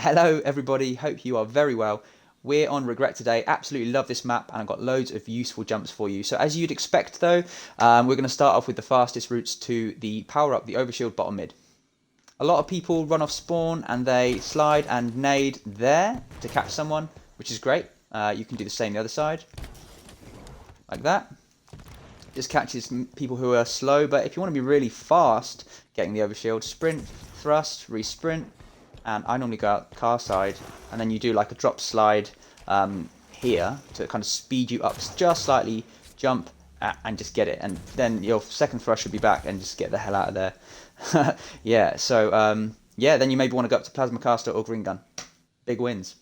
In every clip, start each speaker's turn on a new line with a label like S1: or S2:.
S1: Hello everybody, hope you are very well. We're on Regret today, absolutely love this map and I've got loads of useful jumps for you. So as you'd expect though, we're going to start off with the fastest routes to the power up, the overshield bottom mid. A lot of people run off spawn and they slide and nade there to catch someone, which is great. You can do the same the other side, like that. Just catches people who are slow, but if you want to be really fast getting the overshield, sprint, thrust, re-sprint, and I normally go out car side, and then you do like a drop slide here to kind of speed you up just slightly, jump and just get it, and then your second thrust should be back and just get the hell out of there. Yeah, so yeah, then you maybe want to go up to plasma caster or green gun. Big wins.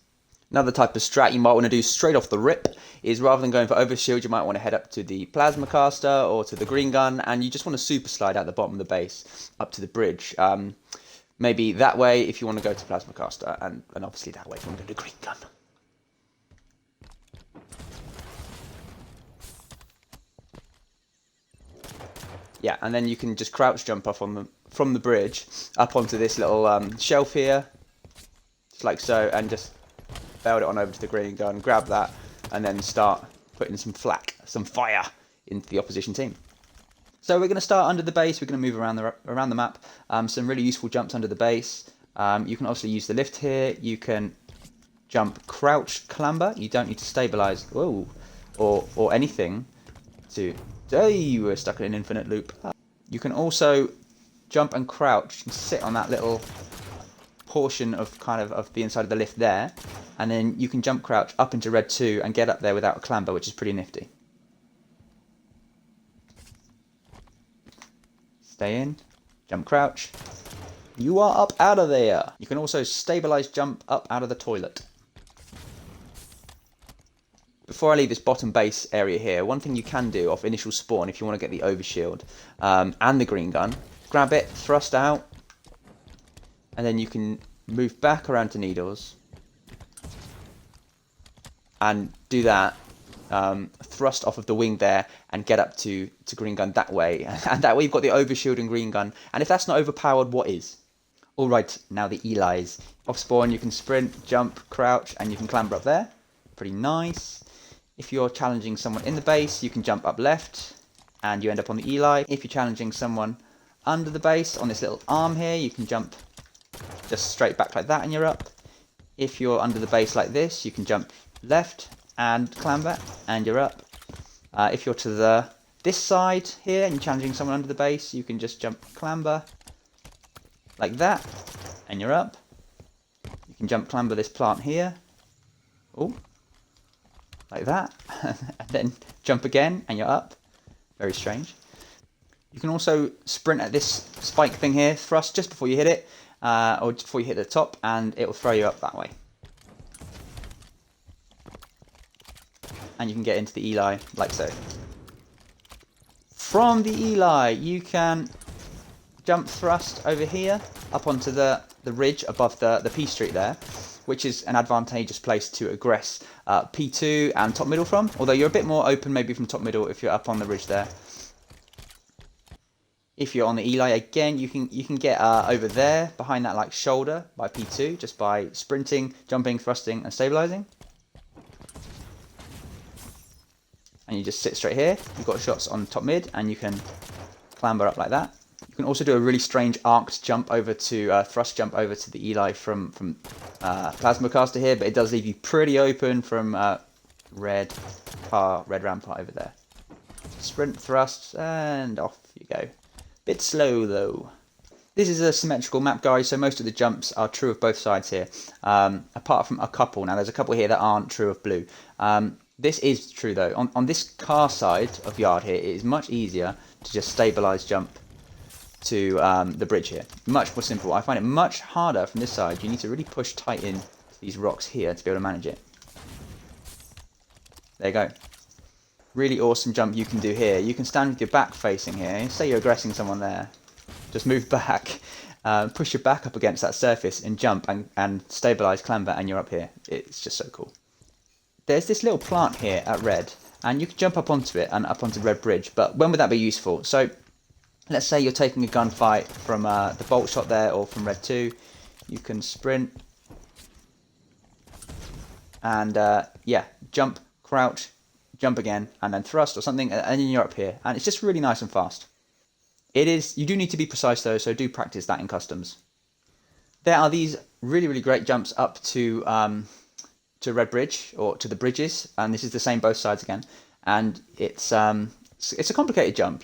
S1: Another type of strat you might want to do straight off the rip is rather than going for overshield, you might want to head up to the plasma caster or to the green gun, and you just want to super slide out the bottom of the base up to the bridge. Maybe that way if you want to go to plasma caster, and obviously that way if you want to go to green gun. Yeah, and then you can just crouch jump off on from the bridge up onto this little shelf here, just like so, and just bailed it on over to the green gun, grab that, and then start putting some fire into the opposition team. So we're going to start under the base, we're going to move around the map, some really useful jumps under the base. You can also use the lift here, you can jump, crouch, clamber, you don't need to stabilise, or anything to... Hey, we're stuck in an infinite loop. You can also jump and crouch and sit on that little portion of of the inside of the lift there, and then you can jump crouch up into red 2 and get up there without a clamber, which is pretty nifty. Stay in, jump crouch, you are up out of there. You can also stabilize jump up out of the toilet. Before I leave this bottom base area here, one thing you can do off initial spawn if you want to get the overshield and the green gun, grab it, thrust out, and then you can move back around to needles and do that, thrust off of the wing there and get up to green gun that way, and that way you've got the overshield and green gun, and if that's not overpowered, what is? Alright, now the Elis. Off spawn you can sprint, jump, crouch, and you can clamber up there. Pretty nice. If you're challenging someone in the base, you can jump up left and you end up on the Eli. If you're challenging someone under the base on this little arm here, you can jump just straight back like that and you're up. If you're under the base like this, you can jump left and clamber and you're up. If you're to this side here and you're challenging someone under the base, you can just jump clamber like that and you're up. You can jump clamber this plant here, like that, and then jump again and you're up. Very strange. You can also sprint at this spike thing here, thrust just before you hit it, or just before you hit the top, and it will throw you up that way. And you can get into the Eli like so. From the Eli, you can jump thrust over here up onto the ridge above the Pstreet there, which is an advantageous place to aggress P2 and top middle from, although you're a bit more open maybe from top middle if you're up on the ridge there. If you're on the Eli again, you can get over there behind that like shoulder by P2 just by sprinting, jumping, thrusting and stabilizing. And you just sit straight here. You've got shots on top mid and you can clamber up like that. You can also do a really strange arced jump over to thrust jump over to the Eli from plasma caster here, but it does leave you pretty open from red rampart over there. Sprint, thrust, and off you go. Bit slow though. This is a symmetrical map, guys, so most of the jumps are true of both sides here, apart from a couple. Now there's a couple here that aren't true of blue. This is true though. On this car side of yard here, it is much easier to just stabilize jump to the bridge here. Much more simple. I find it much harder from this side. You need to really push tight in to these rocks here to be able to manage it. There you go. Really awesome jump you can do here. You can stand with your back facing here. Say you're aggressing someone there. Just move back, push your back up against that surface and jump and stabilize, clamber, and you're up here. It's just so cool. There's this little plant here at red, and you can jump up onto it and up onto red bridge, but when would that be useful? So let's say you're taking a gunfight from the bolt shot there or from red 2. You can sprint, and yeah, jump, crouch, jump again, and then thrust or something, and then you're up here. And it's just really nice and fast. It is. You do need to be precise though, so do practice that in customs. There are these really, really great jumps up to Red Bridge, or to the bridges, and this is the same both sides again. And it's a complicated jump.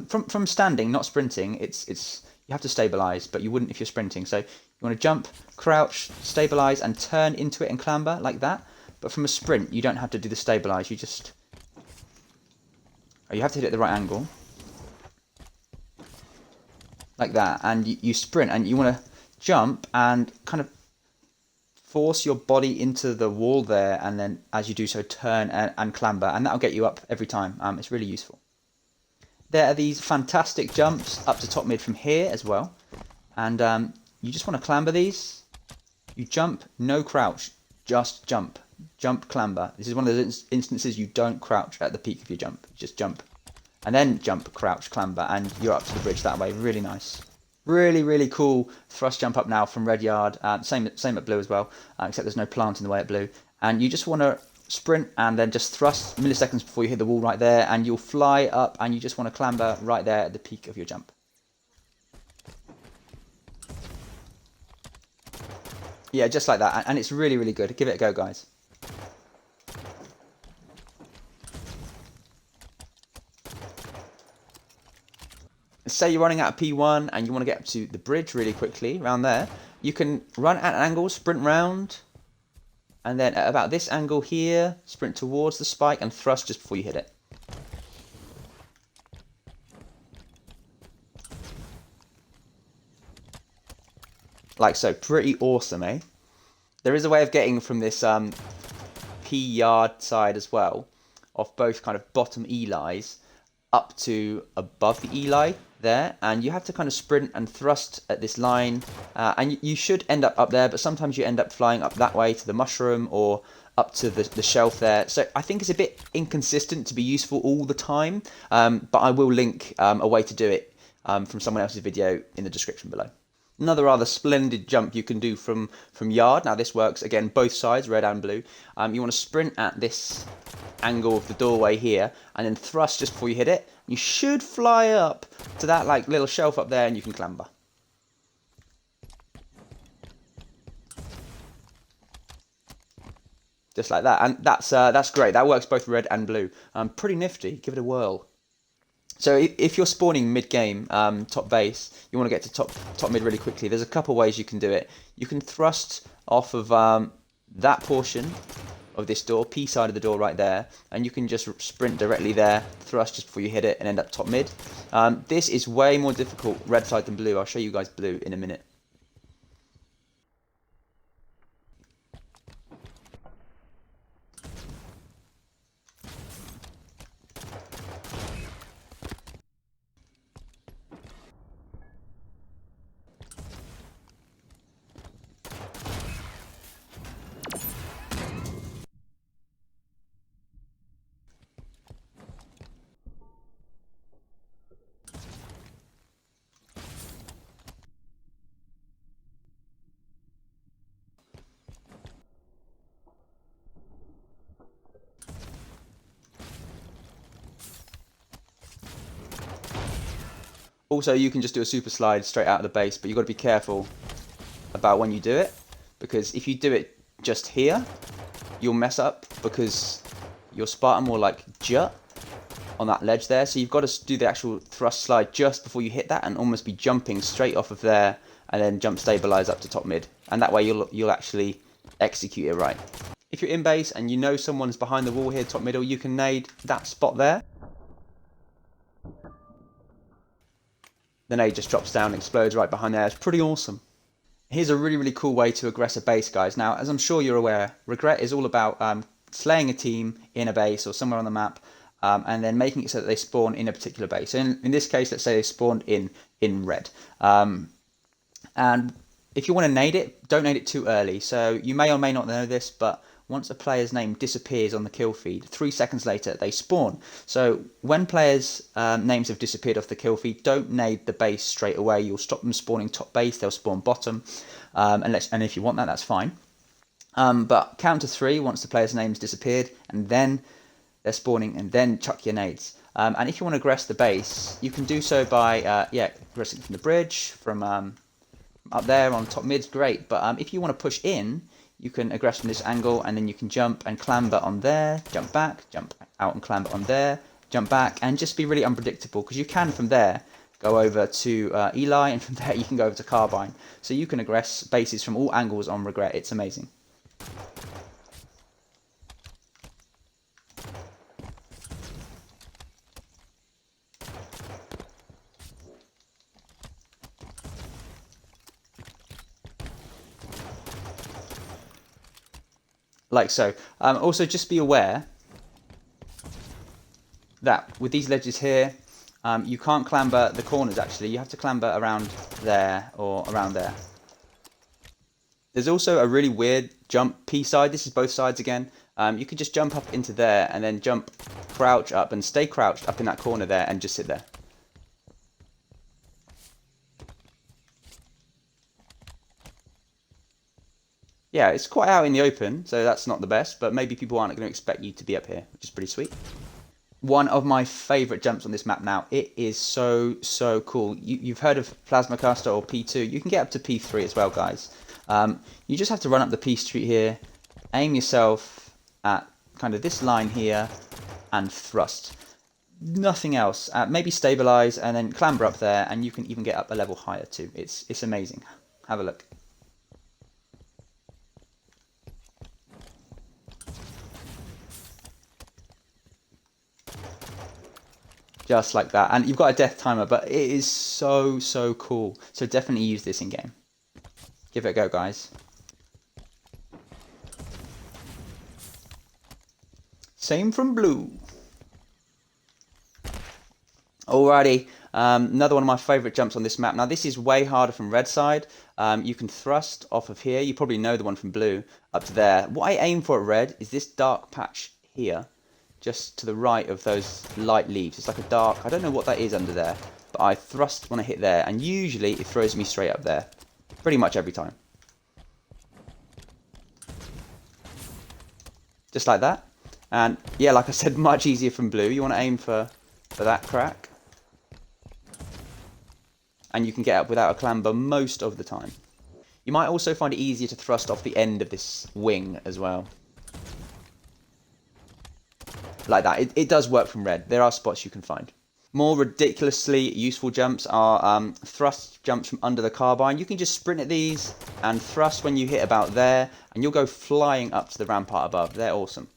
S1: From standing, not sprinting, it's you have to stabilize, but you wouldn't if you're sprinting. So you want to jump, crouch, stabilize, and turn into it and clamber like that. But from a sprint, you don't have to do the stabilize. You have to hit it at the right angle, like that, and you sprint, and you want to jump and kind of force your body into the wall there, and then as you do so, turn and clamber, and that'll get you up every time. It's really useful. There are these fantastic jumps up to top mid from here as well, and you just want to clamber these. You jump, no crouch, just jump, clamber. This is one of those instances you don't crouch at the peak of your jump. Just jump, and then jump, crouch, clamber, and you're up to the bridge that way. Really nice. Really, really cool thrust jump up now from red yard. Same at blue as well, except there's no plant in the way at blue. And you just want to sprint and then just thrust milliseconds before you hit the wall right there, and you'll fly up, and you just want to clamber right there at the peak of your jump. Yeah, just like that, and it's really, really good. Give it a go, guys. Say you're running out of P1 and you want to get up to the bridge really quickly, around there. You can run at an angle, sprint round, and then at about this angle here, sprint towards the spike and thrust just before you hit it. Like so. Pretty awesome, eh? There is a way of getting from this P yard side as well, off both kind of bottom Elis, up to above the Eli there, and you have to kind of sprint and thrust at this line, and you should end up there, but sometimes you end up flying up that way to the mushroom or up to the shelf there. So I think it's a bit inconsistent to be useful all the time, but I will link a way to do it from someone else's video in the description below. Another rather splendid jump you can do from yard. Now this works again both sides, red and blue. You want to sprint at this angle of the doorway here, and then thrust just before you hit it. You should fly up to that like little shelf up there, and you can clamber. Just like that, and that's great. That works both red and blue. Pretty nifty. Give it a whirl. So if you're spawning mid-game, top base, you want to get to top mid really quickly. There's a couple ways you can do it. You can thrust off of that portion of this door, P side of the door right there, and you can just sprint directly there, thrust just before you hit it, and end up top mid. This is way more difficult red side than blue. I'll show you guys blue in a minute. Also, you can just do a super slide straight out of the base, but you've got to be careful about when you do it, because if you do it just here, you'll mess up because your Spartan will like jut on that ledge there. So you've got to do the actual thrust slide just before you hit that, and almost be jumping straight off of there, and then jump stabilize up to top mid, and that way you'll actually execute it right. If you're in base and you know someone's behind the wall here, top middle, you can nade that spot there. The nade just drops down and explodes right behind there. It's pretty awesome. Here's a really, really cool way to aggress a base, guys. Now, as I'm sure you're aware, regret is all about slaying a team in a base or somewhere on the map, and then making it so that they spawn in a particular base. So in this case, let's say they spawned in red. And if you want to nade it, don't nade it too early. So you may or may not know this, but once a player's name disappears on the kill feed, 3 seconds later they spawn. So when players' names have disappeared off the kill feed, don't nade the base straight away. You'll stop them spawning top base, they'll spawn bottom. And if you want that, that's fine. But count to 3 once the player's name's disappeared, and then they're spawning, and then chuck your nades. And if you want to aggress the base, you can do so by, aggressing from the bridge, from up there on top mid, great. But if you want to push in, you can aggress from this angle, and then you can jump and clamber on there, jump back, jump out and clamber on there, jump back, and just be really unpredictable, because you can from there go over to Eli, and from there you can go over to Carbine. So you can aggress bases from all angles on Regret. It's amazing. Like so. Also, just be aware that with these ledges here, you can't clamber the corners actually. You have to clamber around there or around there. There's also a really weird jump P side. This is both sides again. You can just jump up into there and then jump, crouch up and stay crouched up in that corner there and just sit there. Yeah, it's quite out in the open, so that's not the best, but maybe people aren't going to expect you to be up here, which is pretty sweet. One of my favourite jumps on this map now. It is so cool. You've heard of Plasma Caster or P2. You can get up to P3 as well, guys. You just have to run up the Pstreet here, aim yourself at kind of this line here, and thrust. Nothing else. Maybe stabilise and then clamber up there, and you can even get up a level higher too. It's amazing. Have a look. Just like that, and you've got a death timer, but it is so cool. So definitely use this in game. Give it a go, guys. Same from blue. Alrighty, another one of my favourite jumps on this map. Now this is way harder from red side. You can thrust off of here. You probably know the one from blue up to there. What I aim for at red is this dark patch here, just to the right of those light leaves. It's like a dark, I don't know what that is under there, but I thrust when I hit there, and usually it throws me straight up there. Pretty much every time. Just like that. And yeah, like I said, much easier from blue. You want to aim for that crack. And you can get up without a clamber most of the time. You might also find it easier to thrust off the end of this wing as well. Like that. It does work from red. There are spots you can find. More ridiculously useful jumps are thrust jumps from under the Carbine. You can just sprint at these and thrust when you hit about there, and you'll go flying up to the rampart above. They're awesome.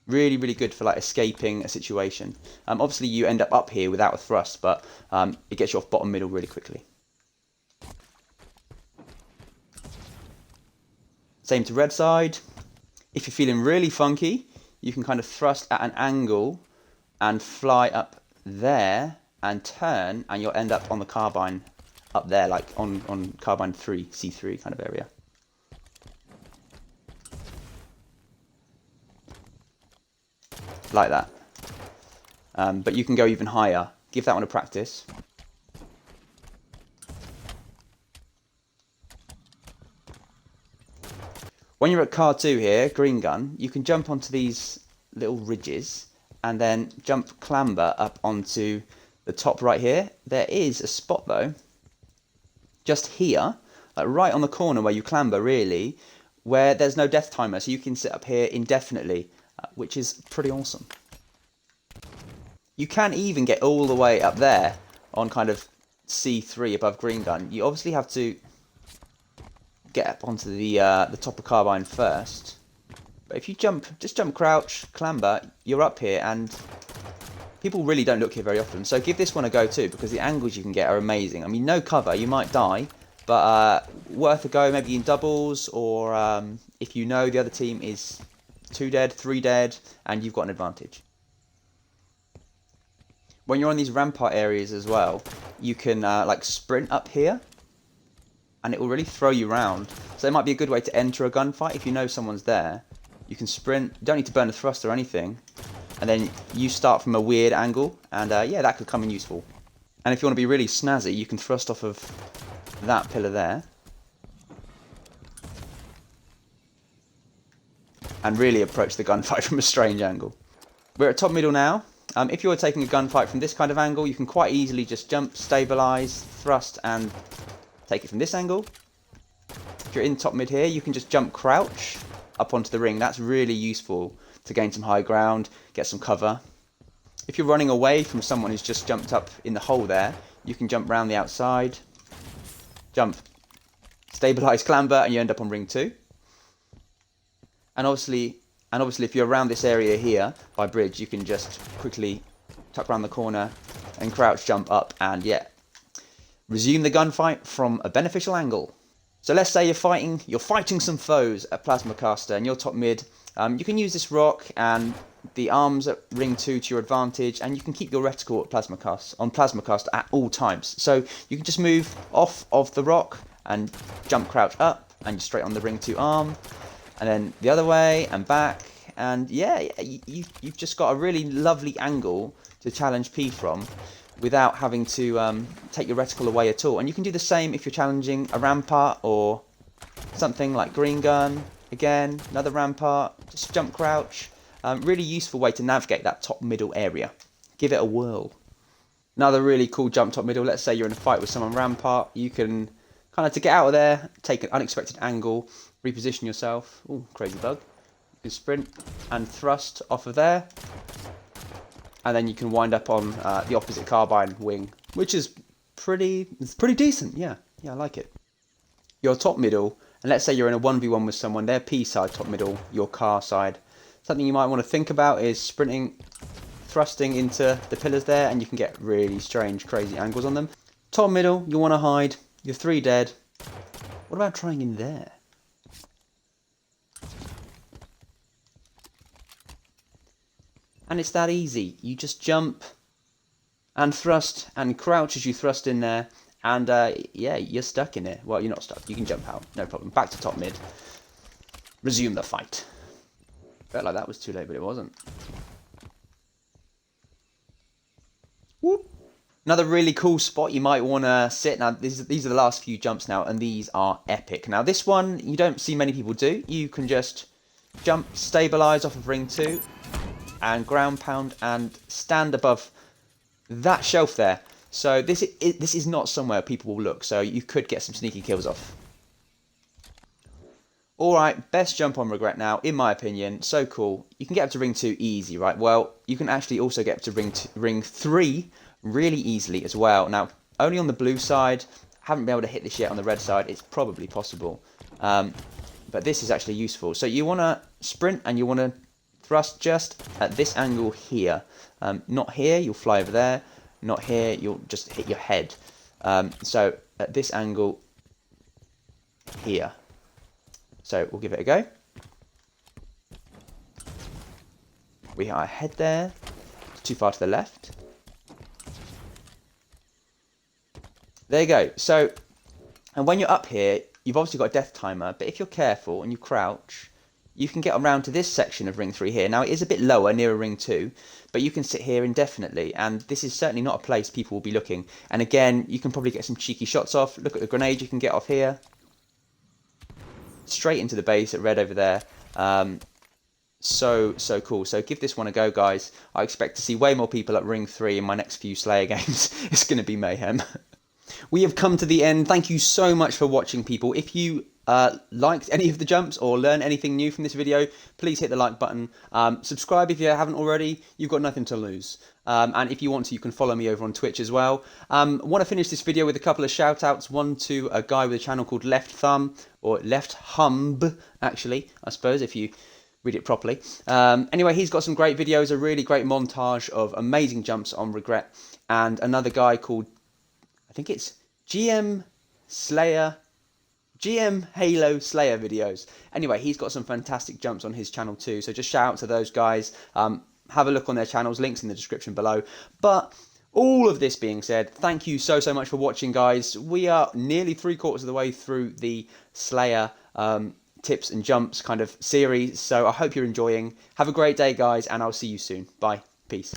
S1: Really good for like escaping a situation. Obviously you end up here without a thrust, but it gets you off bottom middle really quickly. Same to red side. If you're feeling really funky, you can kind of thrust at an angle and fly up there and turn, and you'll end up on the Carbine up there, like on Carbine 3, C3 kind of area. Like that. But you can go even higher. Give that one a practice. When you're at car 2 here, green gun, you can jump onto these little ridges and then jump clamber up onto the top right here. There is a spot though, just here, like right on the corner where you clamber really, where there's no death timer, so you can sit up here indefinitely, which is pretty awesome. You can even get all the way up there on kind of C3 above green gun. You obviously have to get up onto the top of Carbine first, but if you just jump crouch clamber, you're up here, and people really don't look here very often, so give this one a go too, because the angles you can get are amazing. I mean, no cover, you might die, but worth a go, maybe in doubles, or if you know the other team is 2 dead, 3 dead, and you've got an advantage. When you're on these rampart areas as well, you can like sprint up here, and it will really throw you around. So it might be a good way to enter a gunfight. If you know someone's there, you can sprint. You don't need to burn a thrust or anything. And then you start from a weird angle. And yeah, that could come in useful. And if you want to be really snazzy, you can thrust off of that pillar there. and really approach the gunfight from a strange angle. We're at top middle now. If you're taking a gunfight from this kind of angle, you can quite easily just jump, stabilize, thrust, and take it from this angle. If you're in top mid here, you can just jump crouch up onto the ring. That's really useful to gain some high ground, get some cover. If you're running away from someone who's just jumped up in the hole there, you can jump round the outside, jump, stabilize, clamber, and you end up on ring 2. And obviously if you're around this area here by bridge, you can just quickly tuck around the corner and crouch jump up and resume the gunfight from a beneficial angle. So let's say you're fighting some foes at Plasma Caster and you're top mid. You can use this rock and the arms at ring 2 to your advantage, and you can keep your reticle at Plasma Caster at all times. So you can just move off of the rock and jump crouch up and you're straight on the ring 2 arm. And then the other way and back, and you've just got a really lovely angle to challenge P from without having to take your reticle away at all. And you can do the same if you're challenging a rampart or something like green gun. Again, another rampart, just jump crouch. Really useful way to navigate that top middle area. Give it a whirl. Another really cool jump top middle. Let's say you're in a fight with someone rampart. You can kind of, to get out of there, take an unexpected angle, reposition yourself. Ooh, crazy bug. You can sprint and thrust off of there. And then you can wind up on the opposite Carbine wing, which is pretty decent. Yeah, I like it. You're top middle, and let's say you're in a 1v1 with someone. They're P side top middle, your car side. Something you might want to think about is sprinting, thrusting into the pillars there, and you can get really strange, crazy angles on them. Top middle, you want to hide. You're 3 dead. What about trying in there? And it's that easy. You just jump and thrust and crouch as you thrust in there. And you're stuck in it. Well, you're not stuck. You can jump out. No problem. Back to top mid. Resume the fight. Felt like that was too late, but it wasn't. Whoop. Another really cool spot you might want to sit. Now, these are the last few jumps now, and these are epic. Now, this one, you don't see many people do. You can just jump, stabilize off of ring 2. And ground pound and stand above that shelf there. So this is not somewhere people will look, so you could get some sneaky kills off. Alright, best jump on Regret now, in my opinion. So cool. You can get up to ring 2 easy, right? Well, you can actually also get up to ring 3 really easily as well. Now, only on the blue side. Haven't been able to hit this yet on the red side. It's probably possible. But this is actually useful. So you want to sprint and you want to thrust just at this angle here. Not here, you'll fly over there. Not here, you'll just hit your head. So at this angle here. So we'll give it a go. We hit our head there. Too far to the left. There you go. So, and when you're up here, you've obviously got a death timer, but if you're careful and you crouch, you can get around to this section of ring 3 here. Now, it is a bit lower, nearer ring 2, but you can sit here indefinitely, and this is certainly not a place people will be looking. And again, you can probably get some cheeky shots off. Look at the grenade you can get off here. Straight into the base at red over there. So cool. So give this one a go, guys. I expect to see way more people at ring 3 in my next few Slayer games. It's going to be mayhem. We have come to the end. Thank you so much for watching, people. If you liked any of the jumps or learned anything new from this video, please hit the like button. Subscribe if you haven't already. You've got nothing to lose. And if you want to, you can follow me over on Twitch as well. Want to finish this video with a couple of shout outs. One to a guy with a channel called Lefthumb, or Lefthumb, actually, I suppose, if you read it properly. Anyway, he's got some great videos, a really great montage of amazing jumps on Regret. And another guy called, I think it's GM Halo Slayer videos. Anyway, he's got some fantastic jumps on his channel too, so just shout out to those guys. Have a look on their channels, links in the description below. But all of this being said, thank you so much for watching, guys. We are nearly 3/4 of the way through the Slayer tips and jumps kind of series, so I hope you're enjoying. Have a great day, guys, and I'll see you soon. Bye. Peace.